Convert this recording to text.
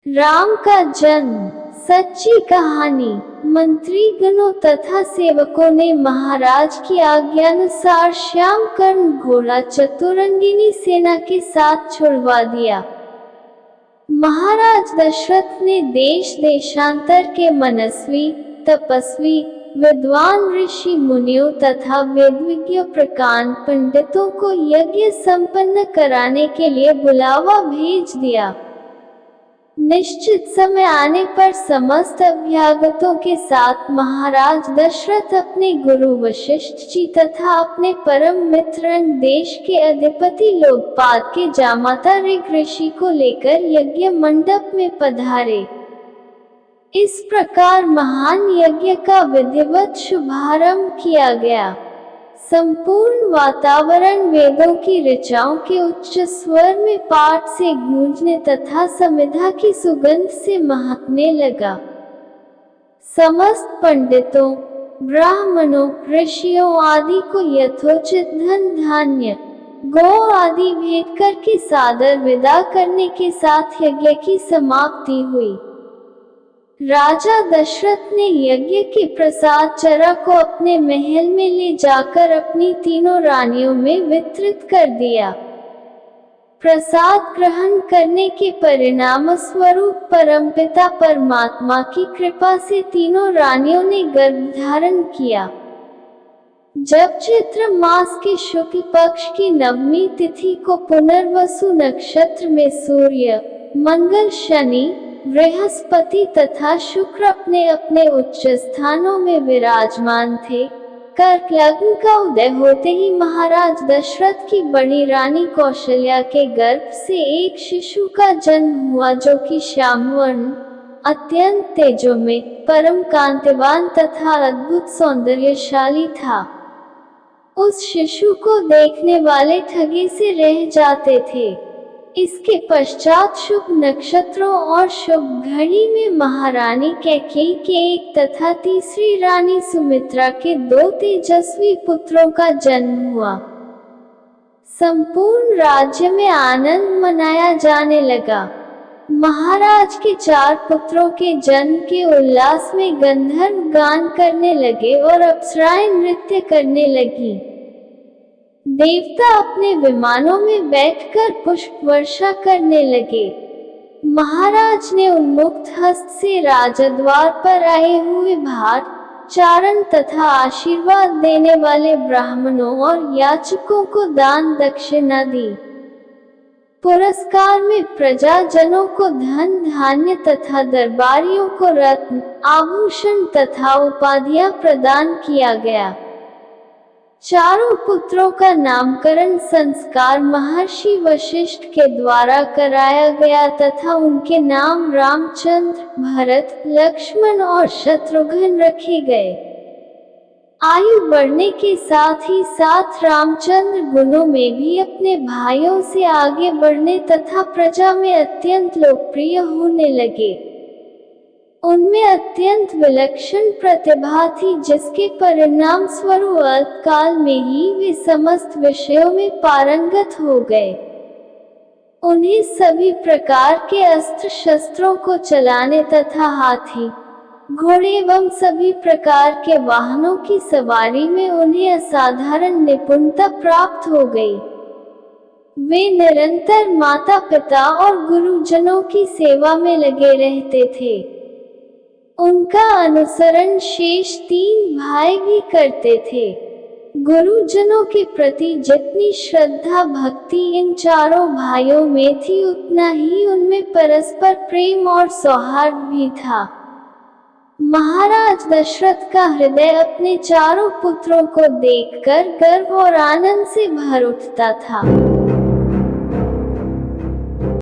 राम का जन्म सच्ची कहानी। मंत्रीगणों तथा सेवकों ने महाराज की आज्ञानुसार श्याम कर्ण घोड़ा चतुरंगिनी सेना के साथ छुड़वा दिया। महाराज दशरथ ने देश देशांतर के मनस्वी, तपस्वी, विद्वान ऋषि मुनियों तथा वेदविज्ञ प्रकांड पंडितों को यज्ञ संपन्न कराने के लिए बुलावा भेज दिया। निश्चित समय आने पर समस्त अभ्यागतों के साथ महाराज दशरथ अपने गुरु वशिष्ठ जी तथा अपने परम मित्र देश के अधिपति लोकपाल के जामाता ऋग ऋषि को लेकर यज्ञ मंडप में पधारे। इस प्रकार महान यज्ञ का विधिवत शुभारंभ किया गया। संपूर्ण वातावरण वेदों की ऋचाओं के उच्च स्वर में पाठ से गूंजने तथा समिधा की सुगंध से महकने लगा। समस्त पंडितों, ब्राह्मणों, ऋषियों आदि को यथोचित धन धान्य, गौ आदि भेंट करके सादर विदा करने के साथ यज्ञ की समाप्ति हुई। राजा दशरथ ने यज्ञ के प्रसाद चरा को अपने महल में ले जाकर अपनी तीनों रानियों में वितरित कर दिया। प्रसाद ग्रहण करने के परिणाम स्वरूप परमपिता परमात्मा की कृपा से तीनों रानियों ने गर्भ धारण किया। जब चैत्र मास के शुक्ल पक्ष की नवमी तिथि को पुनर्वसु नक्षत्र में सूर्य, मंगल, शनि, बृहस्पति तथा शुक्र अपने अपने उच्च स्थानों में विराजमान थे, कर्क लग्न का उदय होते ही महाराज दशरथ की बड़ी रानी कौशल्या के गर्भ से एक शिशु का जन्म हुआ, जो कि श्यामवर्ण, अत्यंत तेजोमय, परम कांतिवान तथा अद्भुत सौंदर्यशाली था। उस शिशु को देखने वाले ठगी से रह जाते थे। इसके पश्चात शुभ नक्षत्रों और शुभ घड़ी में महारानी कैकेयी के एक तथा तीसरी रानी सुमित्रा के 2 तेजस्वी पुत्रों का जन्म हुआ। संपूर्ण राज्य में आनंद मनाया जाने लगा। महाराज के 4 पुत्रों के जन्म के उल्लास में गंधर्व गान करने लगे और अप्सराएं नृत्य करने लगी। देवता अपने विमानों में बैठकर पुष्प वर्षा करने लगे। महाराज ने उन्मुक्त हस्त से राजद्वार पर आए हुए भाट, चारण तथा आशीर्वाद देने वाले ब्राह्मणों और याचकों को दान दक्षिणा दी। पुरस्कार में प्रजाजनों को धन धान्य तथा दरबारियों को रत्न, आभूषण तथा उपाधियां प्रदान किया गया। चारों पुत्रों का नामकरण संस्कार महर्षि वशिष्ठ के द्वारा कराया गया तथा उनके नाम रामचंद्र, भरत, लक्ष्मण और शत्रुघ्न रखे गए। आयु बढ़ने के साथ ही साथ रामचंद्र गुणों में भी अपने भाइयों से आगे बढ़ने तथा प्रजा में अत्यंत लोकप्रिय होने लगे। उनमें अत्यंत विलक्षण प्रतिभा थी, जिसके परिणाम स्वरूप अल्पकाल में ही वे समस्त विषयों में पारंगत हो गए। उन्हें सभी प्रकार के अस्त्र शस्त्रों को चलाने तथा हाथी, घोड़े एवं सभी प्रकार के वाहनों की सवारी में उन्हें असाधारण निपुणता प्राप्त हो गई। वे निरंतर माता पिता और गुरुजनों की सेवा में लगे रहते थे। उनका अनुसरण शेष 3 भाई भी करते थे। गुरुजनों के प्रति जितनी श्रद्धा भक्ति इन चारों भाइयों में थी, उतना ही उनमें परस्पर प्रेम और सौहार्द भी था। महाराज दशरथ का हृदय अपने चारों पुत्रों को देखकर गर्व और आनंद से भर उठता था।